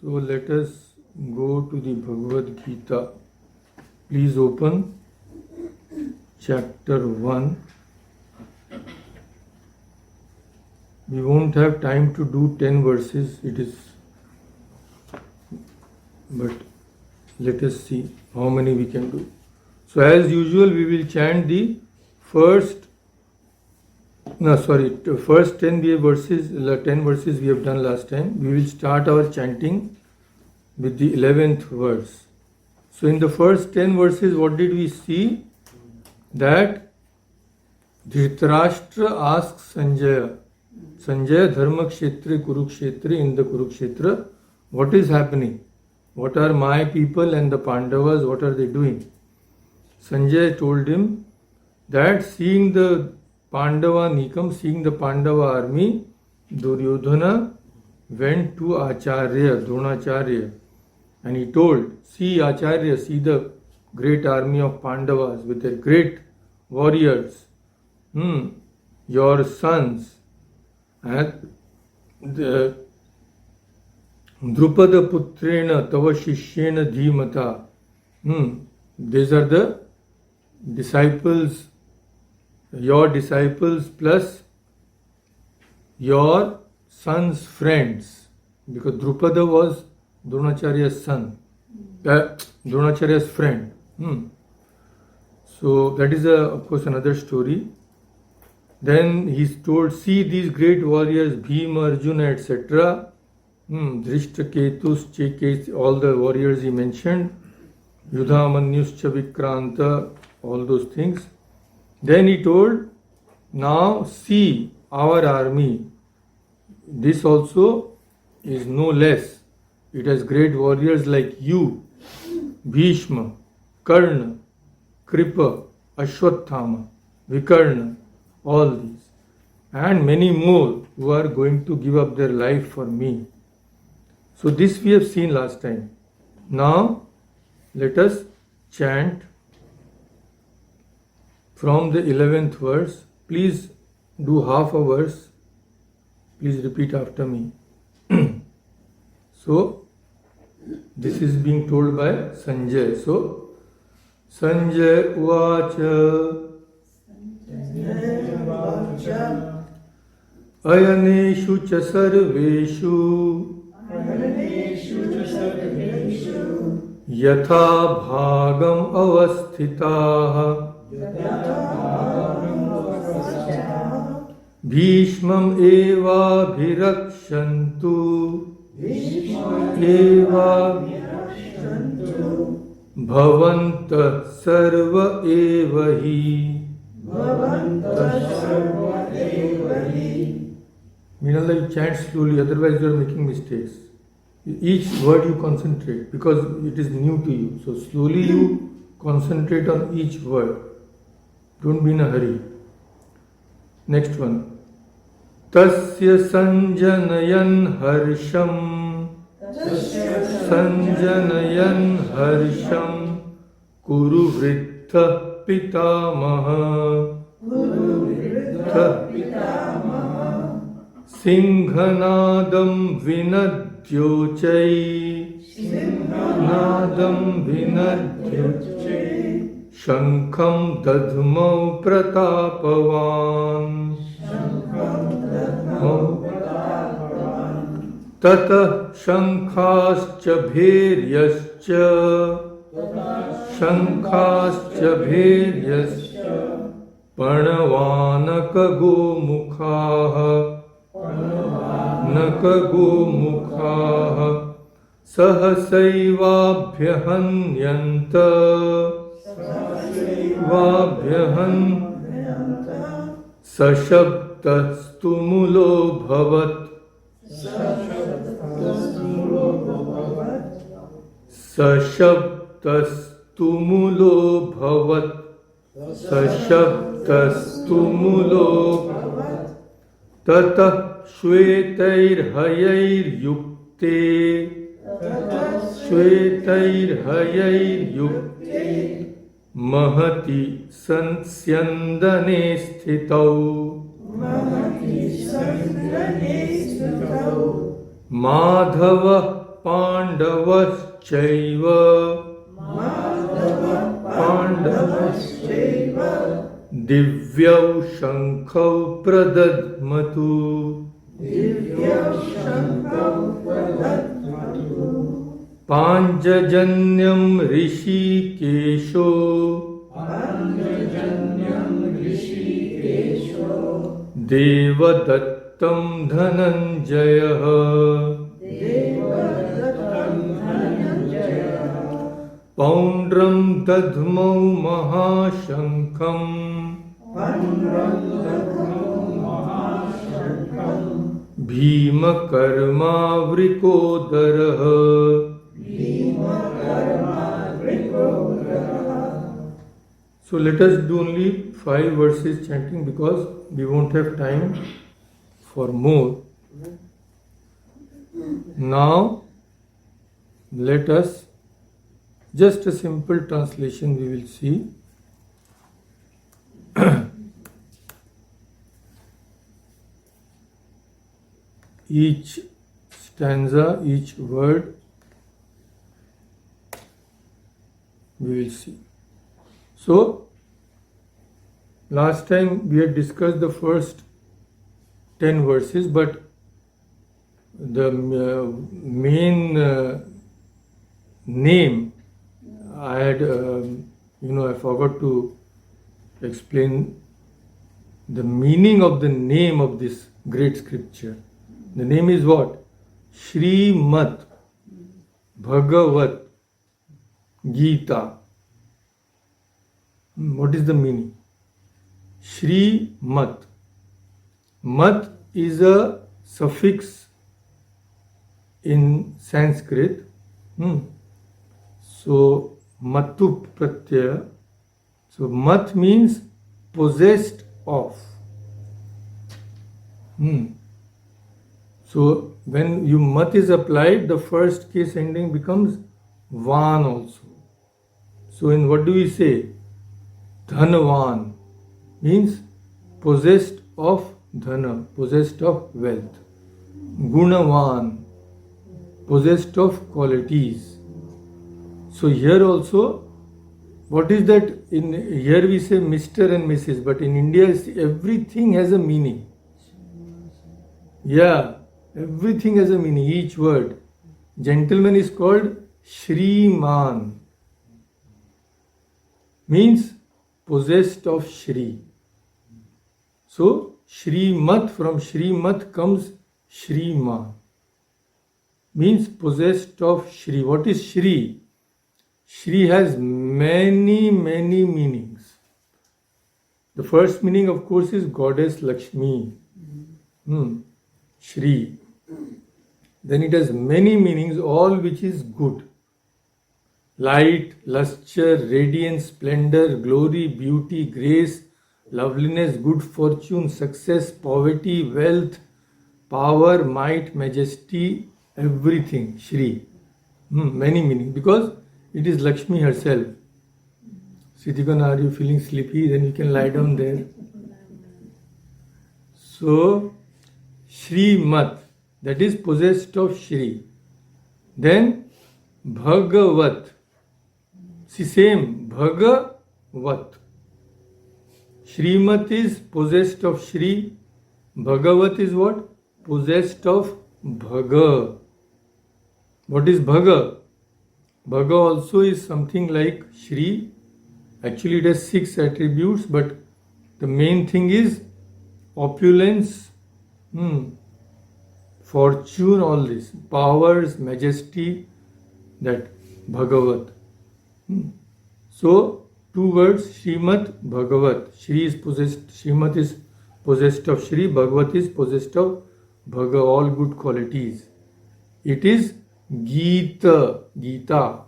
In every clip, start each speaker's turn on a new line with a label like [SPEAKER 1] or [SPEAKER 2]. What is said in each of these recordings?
[SPEAKER 1] So let us go to the Bhagavad Gita. Please open chapter 1. We won't have time to do 10 verses, but let us see how many we can do. So as usual, we will chant the first 10 verses we have done last time. We will start our chanting with the 11th verse. So in the first 10 verses, what did we see? That Dhritarashtra asks Sanjaya, Dharma Kshetra, Kurukshetra, in the Kurukshetra, what is happening? What are my people and the Pandavas, what are they doing? Sanjaya told him that seeing the Pandava Nikam, seeing the Pandava army, Duryodhana went to Acharya, Dronacharya, and he told, see Acharya, see the great army of Pandavas with their great warriors, your sons, and the Drupada Putrena Tava Shishyena Dhimata. These are the disciples, your disciples plus your son's friends, because Drupada was Dronacharya's son, Dronacharya's friend. So that is of course another story. Then he's told, see these great warriors, Bhima, Arjuna, etc. Drishtaketus, Chekes, all the warriors he mentioned, Yudhamanyuscha Vikranta, all those things. Then he told, now see our army. This also is no less. It has great warriors like you, Bhishma, Karna, Kripa, Ashwathama, Vikarna, all these. And many more who are going to give up their life for me. So this we have seen last time. Now let us chant from the 11th verse. Please do half a verse. Please repeat after me. So this is being told by Sanjay. So Sanjay Uvacha Ayaneshu cha sarveshu Yatha bhagam avasthitaha Bhishmam eva bhirakshantu Bhavanta sarva evahi. Meanwhile, you chant slowly, otherwise you are making mistakes. Each word you concentrate because it is new to you. So slowly you concentrate on each word. Don't be in a hurry. Next one. Tasya sanjanayan harsham. Sanjanayan harsham. Kuru vrittha pitamaha. Singhanadam vinadyochai. Shankham dadhmau pratapavan. Tata shankhascha bheryascha. Panavanaka gomukhaha. Sahasaivaabhyahanyanta. Sashabdastumulo bhavat. Tata shvetair hayair yukte. Mahati sansyandane sthitau. Madhava Pandavaschaiva Divyau Shankau Pradadmatu Panjajanyam Rishikesho Devadattam Dhananjaya Paundram Dadmau Mahashankham Bhima Karma Vrikodaraha. So let us do only 5 verses chanting because we won't have time for more. Now let us, just a simple translation we will see. Each stanza, each word we will see. So, last time we had discussed the first 10 verses, but the main name I had, I forgot to explain the meaning of the name of this great scripture. The name is what? Srimad Bhagavad Gita. What is the meaning? Shri Mat. Mat is a suffix in Sanskrit. So, Matu Pratyaya. So, Mat means possessed of. So, when you Mat is applied, the first case ending becomes Van also. So, in what do we say? Dhanvan means possessed of dhana, possessed of wealth. Gunavan, possessed of qualities. So here also, what is that? In here we say Mr. and Mrs., but in India everything has a meaning. Yeah, everything has a meaning, each word. Gentleman is called Shriman. Means possessed of Shri. So, Shrimat, from Shrimat comes Shriman. Means possessed of Shri. What is Shri? Shri has many meanings. The first meaning, of course, is Goddess Lakshmi. Shri. Then it has many meanings, all which is good. Light, lustre, radiance, splendor, glory, beauty, grace, loveliness, good fortune, success, poverty, wealth, power, might, majesty, everything, Shri. Many meanings, because it is Lakshmi herself. Siddhikana, are you feeling sleepy? Then you can lie down there. So, Shri Mat, that is possessed of Shri. Then, Bhagavat. See, same, Bhagavat. Shrimat is possessed of Shri. Bhagavat is what? Possessed of Bhaga. What is Bhaga? Bhaga also is something like Shri. Actually, it has 6 attributes, but the main thing is opulence, fortune, all this, powers, majesty, that Bhagavat. So, 2 words, Shrimat, Bhagavat. Shri is possessed, Shrimat is possessed of Shri, Bhagavat is possessed of Bhaga, all good qualities. It is Gita. Gita.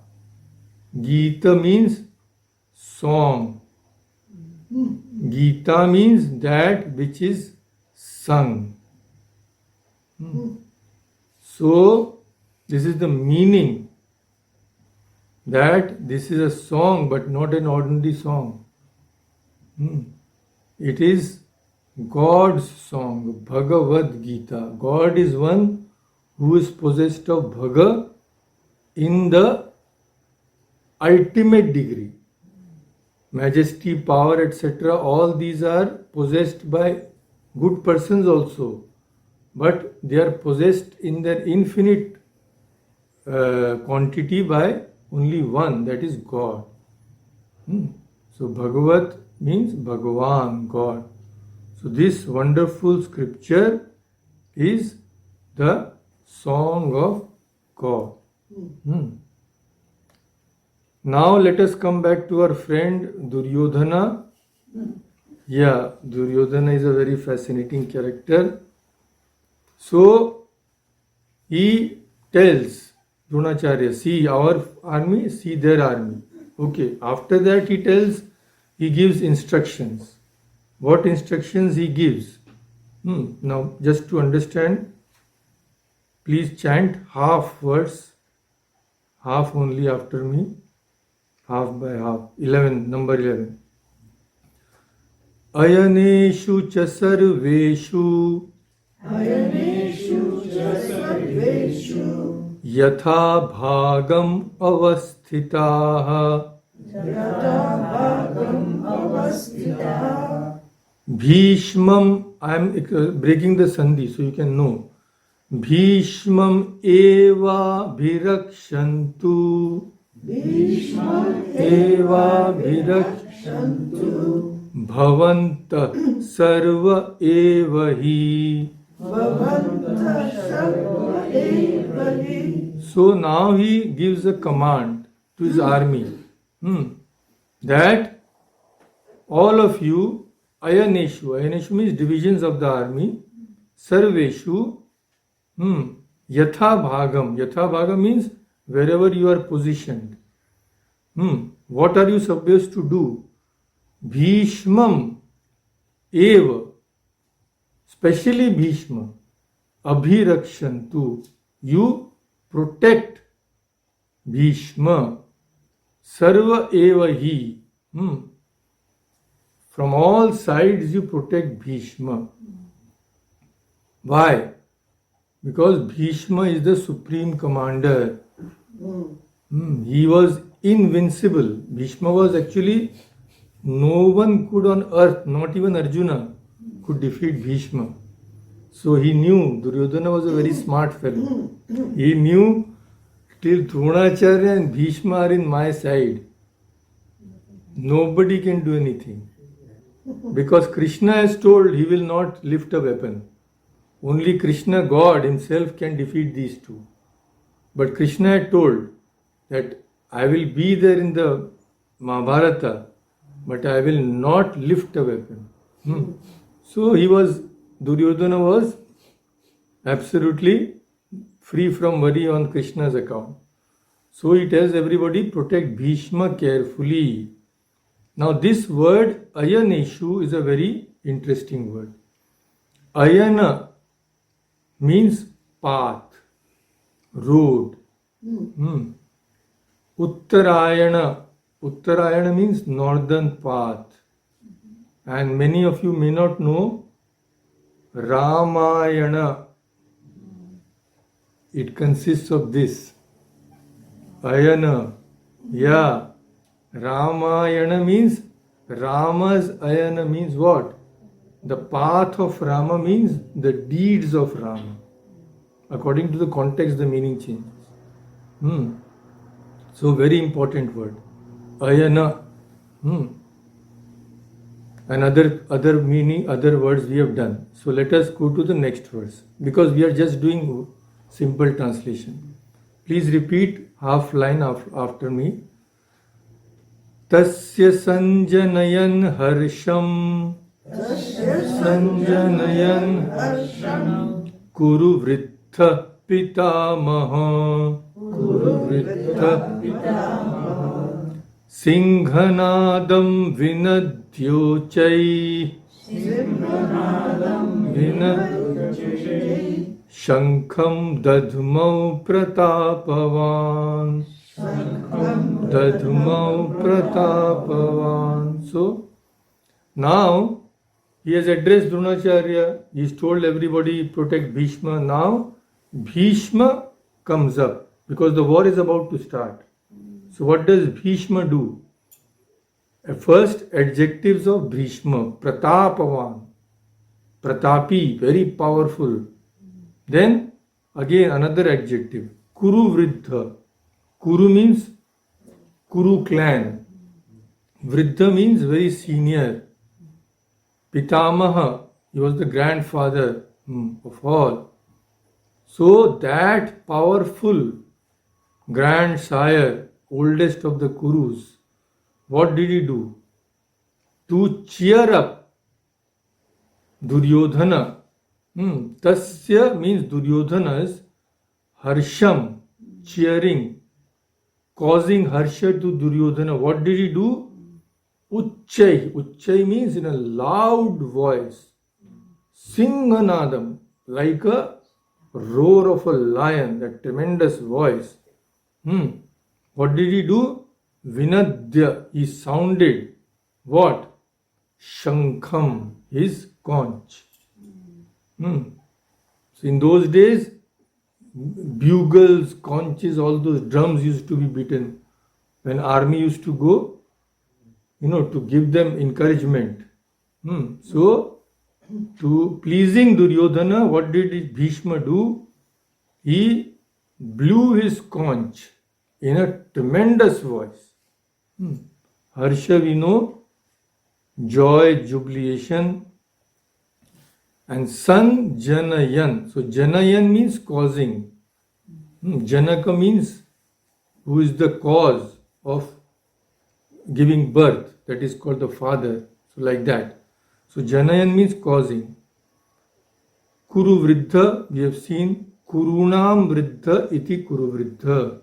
[SPEAKER 1] Gita means song. Gita means that which is sung. So, this is the meaning, that this is a song but not an ordinary song. It is God's song, Bhagavad Gita. God is one who is possessed of Bhaga in the ultimate degree. Majesty, power, etc., all these are possessed by good persons also, but they are possessed in their infinite quantity by only one, that is God. So Bhagavat means Bhagavan, God. So this wonderful scripture is the song of God. Now let us come back to our friend Duryodhana. Yeah, Duryodhana is a very fascinating character. So he tells Dronacharya, see our army, see their army. Okay, after that he gives instructions. What instructions he gives? Now just to understand, please chant half verse, half only after me, half by half. 11, number 11. Ayaneshu cha sarveshu yatha bhagam avasthitaha Bhishmam, I am breaking the sandhi so you can know. Bhishmam eva bhirakshantu Bhavanta sarva evahi. So now he gives a command to his army that all of you, Ayaneshu means divisions of the army, Sarveshu, Yatha Bhagam means wherever you are positioned. What are you supposed to do? Bhishmam eva, especially Bhishma, abhirakshantu, you protect Bhishma, sarva eva hi, from all sides you protect Bhishma. Why? Because Bhishma is the supreme commander. He was invincible. Bhishma was actually, no one could on earth, not even Arjuna, could defeat Bhishma. So he knew, Duryodhana was a very smart fellow. He knew till Dronacharya and Bhishma are in my side, nobody can do anything. Because Krishna has told he will not lift a weapon. Only Krishna, God himself, can defeat these two. But Krishna had told that I will be there in the Mahabharata, but I will not lift a weapon. So Duryodhana was absolutely free from worry on Krishna's account. So he tells everybody, protect Bhishma carefully. Now this word Ayaneshu is a very interesting word. Ayana means path, road. Uttarayana means northern path. And many of you may not know Ramayana. It consists of this. Ayana. Yeah. Ramayana means, Rama's Ayana means what? The path of Rama means the deeds of Rama. According to the context, the meaning changes. So very important word. Ayana. And other meaning, other words we have done. So let us go to the next verse. Because we are just doing simple translation. Please repeat half line after me. Tasya sanjanayan harsham Kuru vrittha pitamaha Singhanadam vinadyochai Shankham dadhmau pratapavan So now he has addressed Dronacharya. He's told everybody protect Bhishma. Now Bhishma comes up. because the war is about to start. So what does Bhishma do? First adjectives of Bhishma: Pratapavan, Pratapi, very powerful. Then again another adjective, Kuru Vriddha. Kuru means Kuru clan. Vriddha means very senior. Pitamaha, he was the grandfather of all. So that powerful grandsire, oldest of the Kurus, what did he do? To cheer up Duryodhana. Tasya means Duryodhana's harsham, cheering, causing harsha to Duryodhana. What did he do? Uchchai. Uchchai means in a loud voice. Singhanadam, like a roar of a lion, that tremendous voice. What did he do? Vinadya, he sounded what? Shankham, his conch. So in those days, bugles, conches, all those drums used to be beaten when army used to go, to give them encouragement. So, to pleasing Duryodhana, what did Bhishma do? He blew his conch in a tremendous voice. Harsha, we know, joy, jubilation. And San Janayan. So Janayan means causing. Janaka means who is the cause of giving birth. That is called the father. So like that. So Janayan means causing. Kuru Vriddha, we have seen Kurunam Vriddha iti Kuru Vriddha.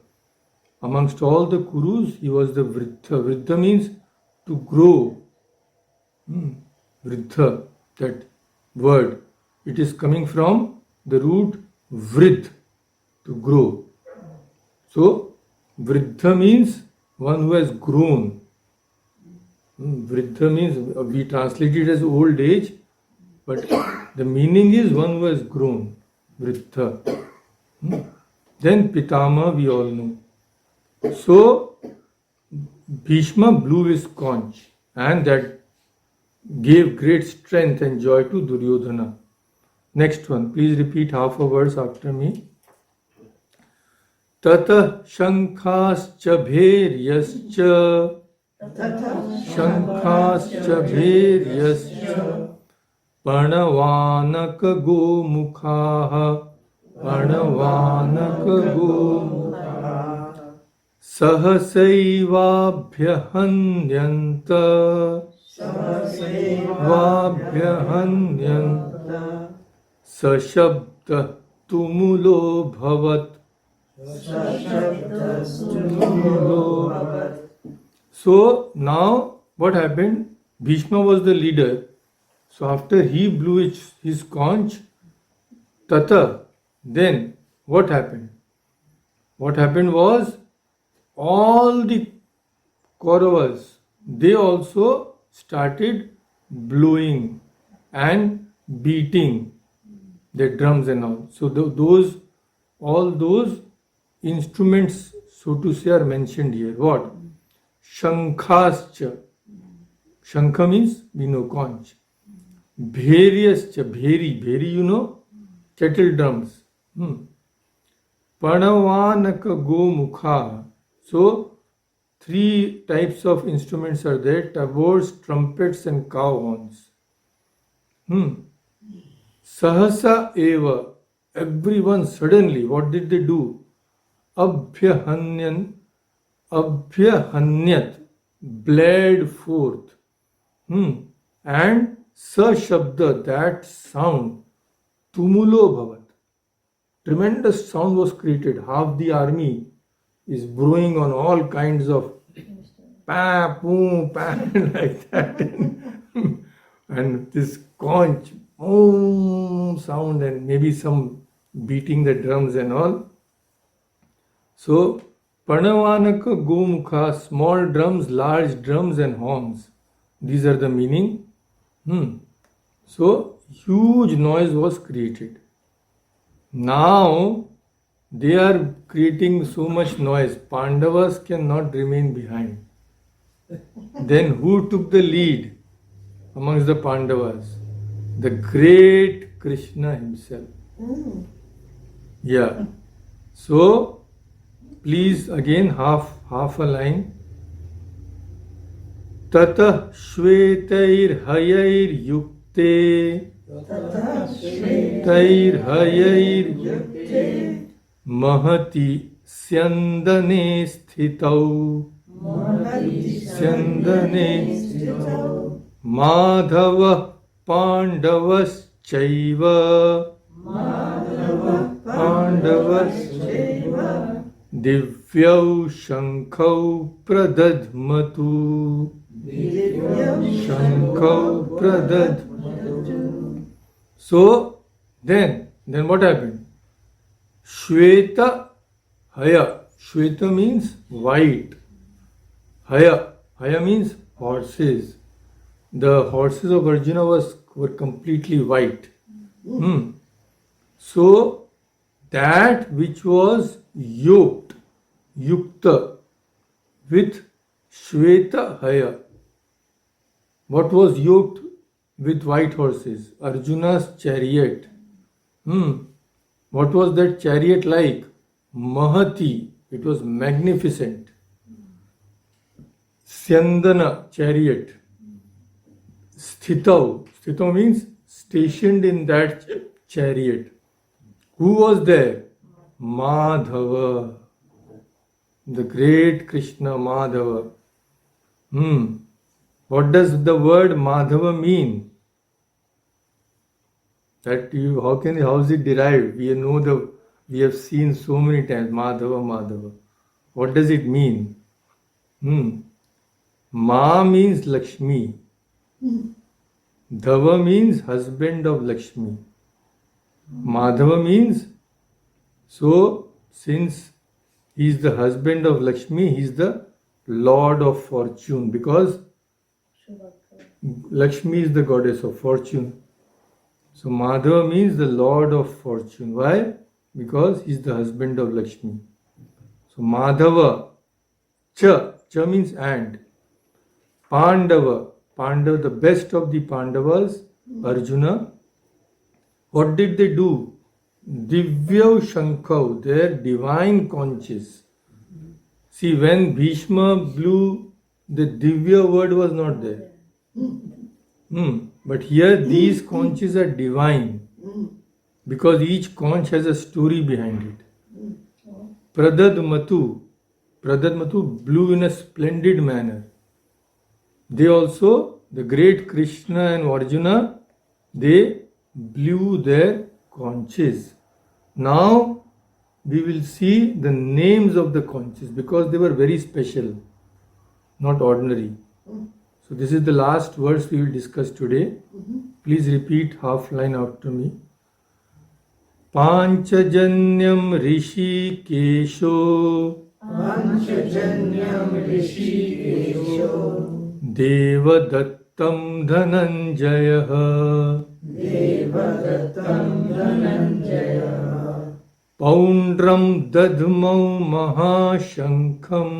[SPEAKER 1] Amongst all the Kurus, he was the Vriddha. Vriddha means to grow. Vriddha, that word. It is coming from the root Vrid, to grow. So, Vriddha means one who has grown. Vriddha means, we translate it as old age, but the meaning is one who has grown. Vriddha. Then Pitama, we all know. So, Bhishma blew his conch, and that gave great strength and joy to Duryodhana. Next one, please repeat half a verse after me. Tata Shankhascha Bheryascha Shankhascha Bheryascha Parnavanaka Gomukhaha Parnavanaka Gomukhaha Sahasaivaabhyahanyanta Vabhyahanyanta Sashabda Tumulo Bhavat. So now what happened? Bhishma was the leader. So after he blew his conch, Tata, then what happened? What happened was all the Kauravas, they also started blowing and beating the drums and all. So all those instruments, so to say, are mentioned here. What? Shankhascha. Shankha means, we know, conch. Bheryascha, bheri, kettle drums. Panavanaka Gomukha. So, 3 types of instruments are there: tabors, trumpets, and cow horns. Sahasa eva. Everyone suddenly, what did they do? Abhyahanyat, bled forth. And sa shabda, that sound, tumulo bhavat. Tremendous sound was created. Half the army is brewing on all kinds of pa, poom, pa, like that. And this conch, sound, and maybe some beating the drums and all. So, Panavanaka Gomukha, small drums, large drums, and horns. These are the meaning. So, huge noise was created. Now, they are creating so much noise. Pandavas cannot remain behind. Then who took the lead amongst the Pandavas? The great Krishna himself. Yeah. So please again half a line. Tatah shvetair hayair yukte tair hayair mahati syandane sthitau syandane madhava pandavaschaiva pandavaschaiva divyau shankau pradadmatu shankau pradadmatu. So then what happened? Shveta haya. Shveta means white. Haya means horses. The horses of Arjuna were completely white. So that which was yoked, yukta, with Shveta haya. What was yoked with white horses? Arjuna's chariot. What was that chariot like? Mahati. It was magnificent. Syandana, chariot. Sthitau. Sthitau means stationed in that chariot. Who was there? Madhava. The great Krishna Madhava. What does the word Madhava mean? How is it derived? We have seen so many times Madhava. What does it mean? Ma means Lakshmi. Dhava means husband of Lakshmi. Madhava means, so since he is the husband of Lakshmi, he is the Lord of fortune, because Lakshmi is the goddess of fortune. So Madhava means the Lord of fortune. Why? Because he is the husband of Lakshmi. So Madhava, cha means and. Pandava, the best of the Pandavas, Arjuna. What did they do? Divya Shankau, their divine conches. See, when Bhishma blew, the Divya word was not there. But here these conches are divine, because each conch has a story behind it. Pradadmatu blew in a splendid manner. They also, the great Krishna and Arjuna, they blew their conches. Now we will see the names of the conches, because they were very special, not ordinary. So this is the last verse we will discuss today. Please repeat half line after me. Panchajanyam Rishi Kesho Devadattam Dhananjaya Paundram Dadmau Mahashankham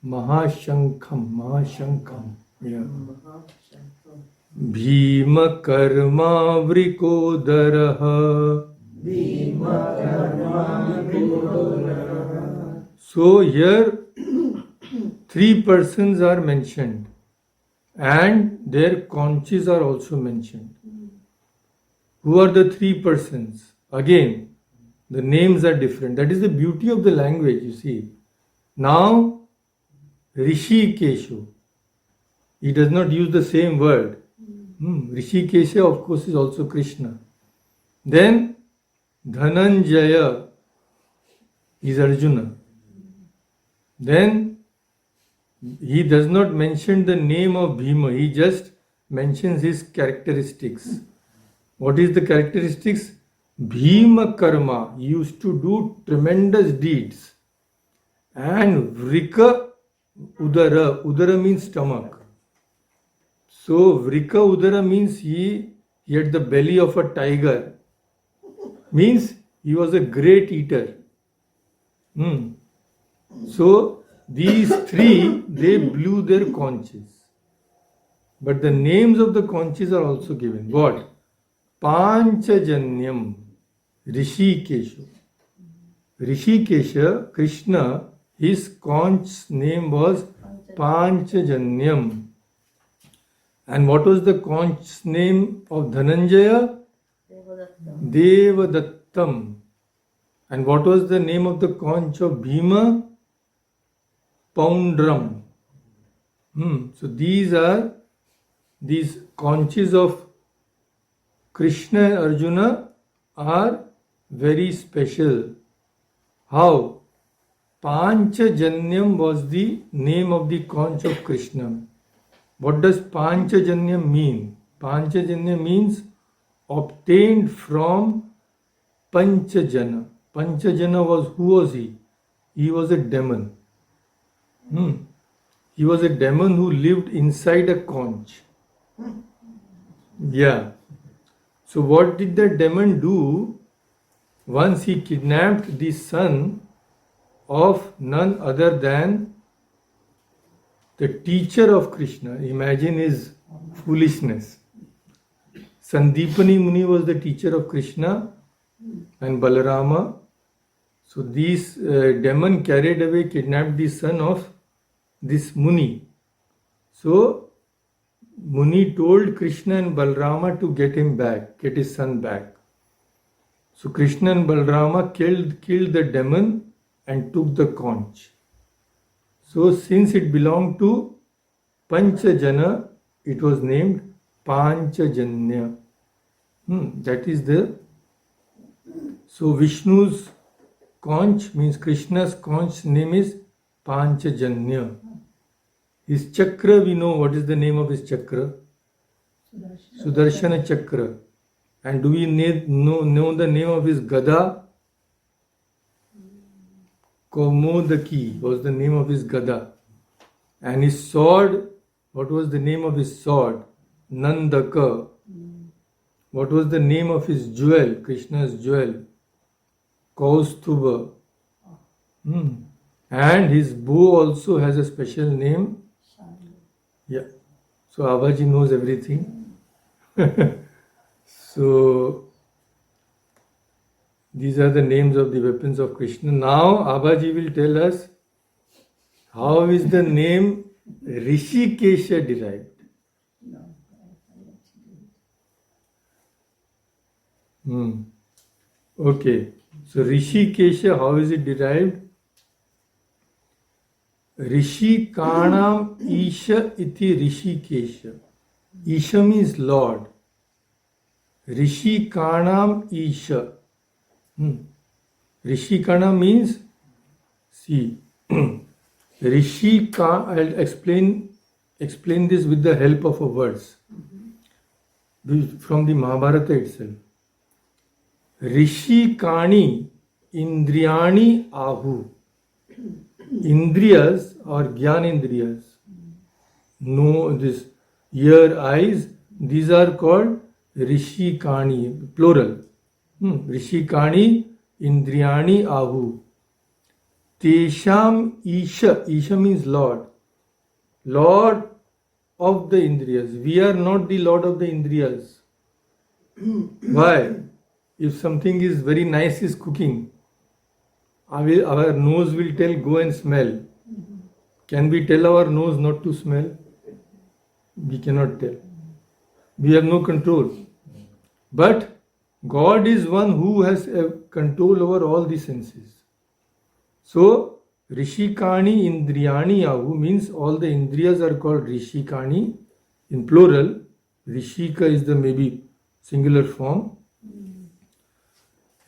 [SPEAKER 1] Mahashankham. Yeah. Bhima Karma Vrikodaraha. So here 3 persons are mentioned, and their conches are also mentioned. Who are the 3 persons? Again, the names are different. That is the beauty of the language, you see. Now, Rishikeshu, he does not use the same word. Rishikesha, of course, is also Krishna. Then, Dhananjaya is Arjuna. Then, he does not mention the name of Bhima, he just mentions his characteristics. What is the characteristics? Bhima Karma, he used to do tremendous deeds. And Vrika Udara means stomach. So Vrika Udara means he he had the belly of a tiger. Means he was a great eater. So these three, they blew their conches. But the names of the conches are also given. What? Panchajanyam, Rishikesha. Rishikesha, Krishna, his conch's name was Panchajanyam. And what was the conch's name of Dhananjaya? Devadattam. And what was the name of the conch of Bhima? Poundram. So these are these conches of Krishna and Arjuna are very special. How? Panchajanyam was the name of the conch of Krishna. What does Panchajanyam mean? Panchajanya means obtained from Panchajana. Panchajana was, who was he? He was a demon. He was a demon who lived inside a conch. Yeah. So what did the demon do? Once he kidnapped the son of none other than the teacher of Krishna. Imagine his foolishness. Sandipani Muni was the teacher of Krishna and Balarama. So these demon carried away, kidnapped the son of this Muni. So Muni told Krishna and Balarama to get him back, get his son back. So Krishna and Balarama killed the demon and took the conch. So since it belonged to Panchajana, it was named Panchajanya. That is the... So Vishnu's conch means Krishna's conch name is Panchajanya. His chakra, we know what is the name of his chakra? Sudarshana chakra. And do we know the name of his gada? Kaumodaki was the name of his gada. And his sword, what was the name of his sword? Nandaka. What was the name of his jewel, Krishna's jewel? Kaustubha. And his bow also has a special name. Yeah. So Abaji knows everything. So these are the names of the weapons of Krishna. Now Abaji will tell us how is the name Rishikesha derived. Okay. So Rishikesha, how is it derived? Rishi Kanam Isha iti Rishikesha. Isha means Lord. Rishi Kanam Isha. Rishi Kanam means, see, Rishi Ka, I'll explain this with the help of a verse from the Mahabharata itself. Rishi Kani Indriyani Ahu. Indriyas or Gyan Indriyas. No, this ear, eyes, these are called Rishi Kani, plural. Rishi Kani Indriyani Ahu. Tesham Isha. Isha means Lord. Lord of the Indriyas. We are not the Lord of the Indriyas. Why? If something is very nice is cooking, our nose will tell go and smell. Can we tell our nose not to smell? We cannot tell. We have no control. But God is one who has control over all the senses. So Rishikani Indriyani Ahu means all the Indriyas are called Rishikani in plural. Rishika is the maybe singular form.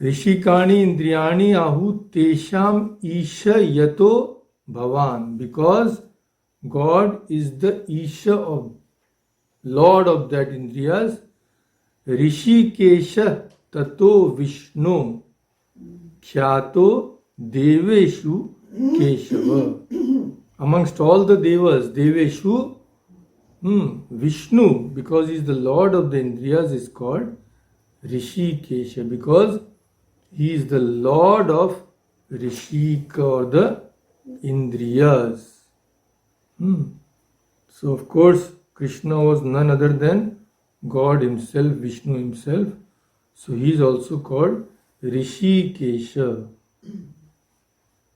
[SPEAKER 1] Rishikani Indriyani Ahu Tesham Isha Yato Bhavan, because God is the Isha of Lord of that Indriyas. Rishikesha Tato Vishnu Khyato Deveshu Keshava. Amongst all the Devas, Deveshu, Vishnu, because he is the Lord of the Indriyas, is called Rishikesha, because he is the Lord of Rishika or the Indriyas. So of course Krishna was none other than God himself, Vishnu himself. So he is also called Rishikesha.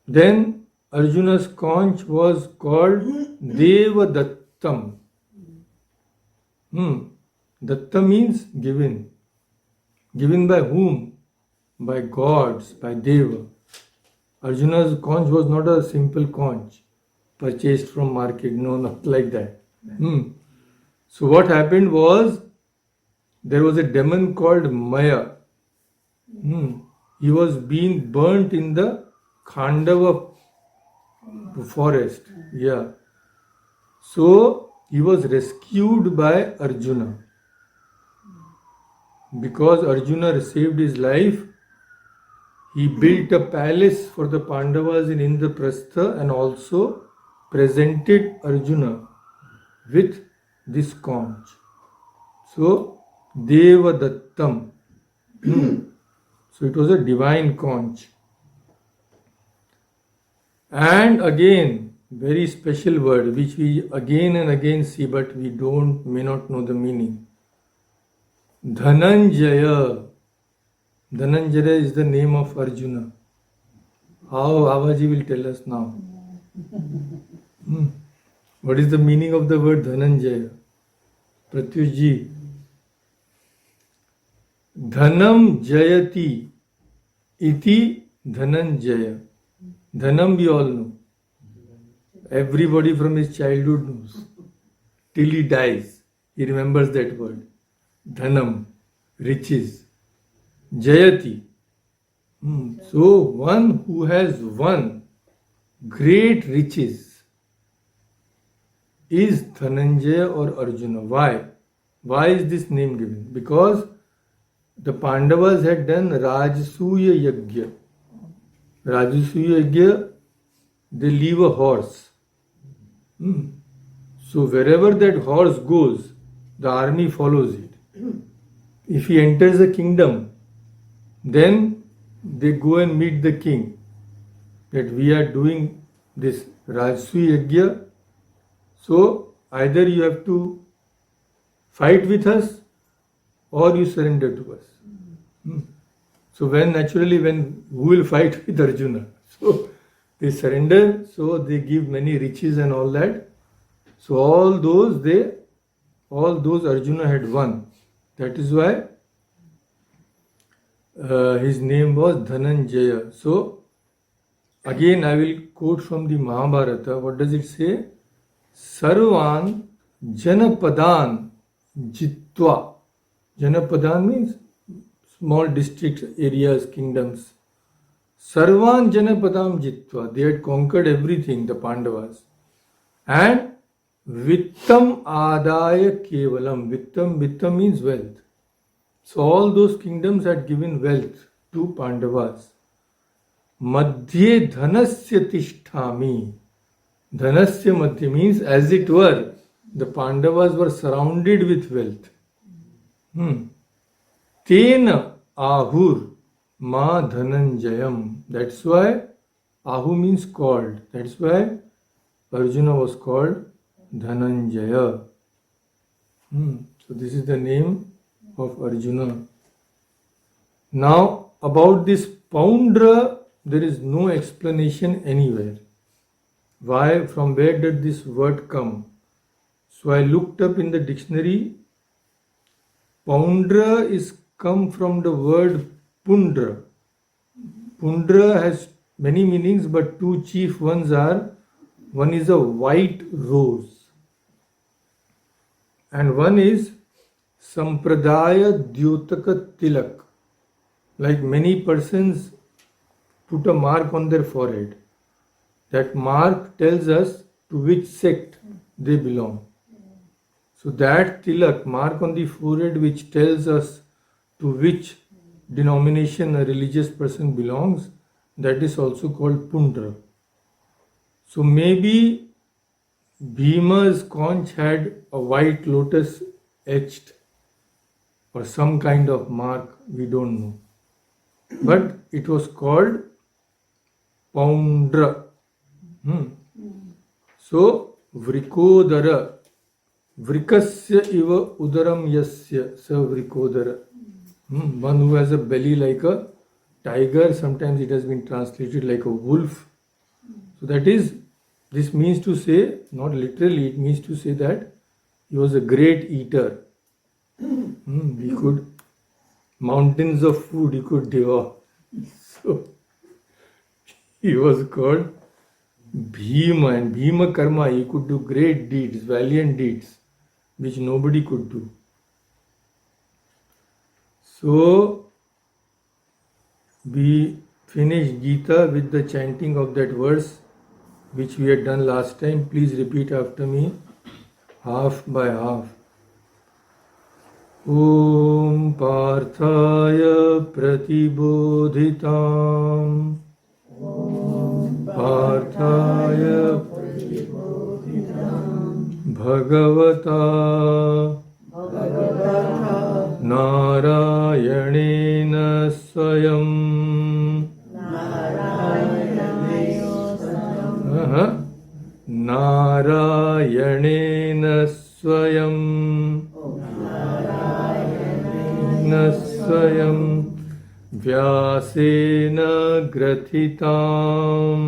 [SPEAKER 1] Then Arjuna's conch was called Devadattam. Datta means given. Given by whom? By gods, by Deva. Arjuna's conch was not a simple conch purchased from market. No, not like that. So what happened was, there was a demon called Maya. He was being burnt in the Khandava forest. Yeah. So he was rescued by Arjuna. Because Arjuna saved his life, he built a palace for the Pandavas in Indraprastha and also presented Arjuna with this conch. So, Devadattam. So it was a divine conch. And again, very special word which we again and again see, but we may not know the meaning. Dhananjaya. Dhananjaya is the name of Arjuna. How Avaji will tell us now. What is the meaning of the word Dhananjaya? Pratyush ji. Dhanam Jayati iti Dhananjaya. Dhanam we all know. Everybody from his childhood knows. Till he dies, he remembers that word. Dhanam, riches. Jayati. So one who has won great riches is Dhananjaya or Arjuna. Why? Why is this name given? Because the Pandavas had done Rajasuya Yajna. Rajasuya Yajna, they leave a horse. So wherever that horse goes, the army follows it. If he enters a kingdom, then they go and meet the king that we are doing this Rajasuya Yajna. So either you have to fight with us or you surrender to us. So who will fight with Arjuna? So they surrender, so they give many riches and all that. So all those Arjuna had won. That is why his name was Dhananjaya. So again I will quote from the Mahabharata. What does it say? Sarvan Janapadan Jitva. Janapadan means small districts, areas, kingdoms. Sarvan Janapadam Jitva. They had conquered everything, the Pandavas. And Vittam Adaya Kevalam. Vittam means wealth. So all those kingdoms had given wealth to Pandavas. Madhye Dhanasya Tishtami. Dhanasya Madhya means, as it were, the Pandavas were surrounded with wealth. Tena Ahur Ma Dhananjayam. That's why Ahu means called. That's why Arjuna was called Dhananjaya. So this is the name of Arjuna. Now about this Poundra, there is no explanation anywhere. Why? From where did this word come? So I looked up in the dictionary. Poundra is come from the word Pundra. Pundra has many meanings, but two chief ones are, one is a white rose and one is Sampradaya Dyotaka Tilak. Like many persons put a mark on their forehead. That mark tells us to which sect they belong. So that tilak, mark on the forehead, which tells us to which denomination a religious person belongs, that is also called Pundra. So maybe Bhima's conch had a white lotus etched or some kind of mark, we don't know. But it was called Poundra. So, Vrikodara. Vrikasya iva udaram yasya sa Vrikodara. One who has a belly like a tiger, sometimes it has been translated like a wolf. So that is, this means to say, not literally, it means to say that he was a great eater. He could, mountains of food he could devour. So he was called Bhima, and Bhima Karma, he could do great deeds, valiant deeds, which nobody could do. So we finished Gita with the chanting of that verse which we had done last time. Please repeat after me, half by half. Om Parthaya Pratibodhitam Parthaya Bhagavata Narayanena Swayam Narayanena Swayam Swayam Vyasena Grathitam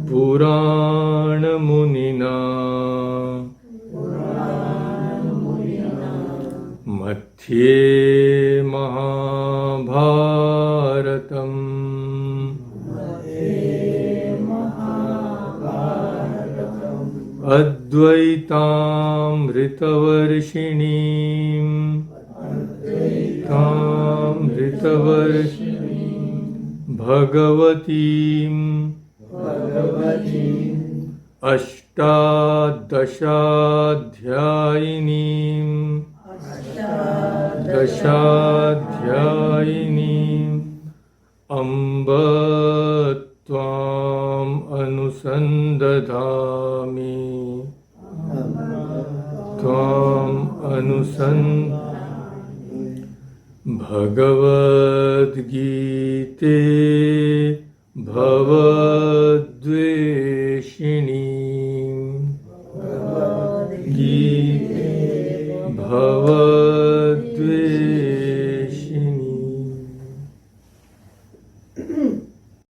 [SPEAKER 1] Purana Munina Matye Mahabharatam Advaitam Ritavarshinim Bhagavatim Dashadhyayinim Amba Tvam Anusandadhami Bhagavad Gita Bhavadve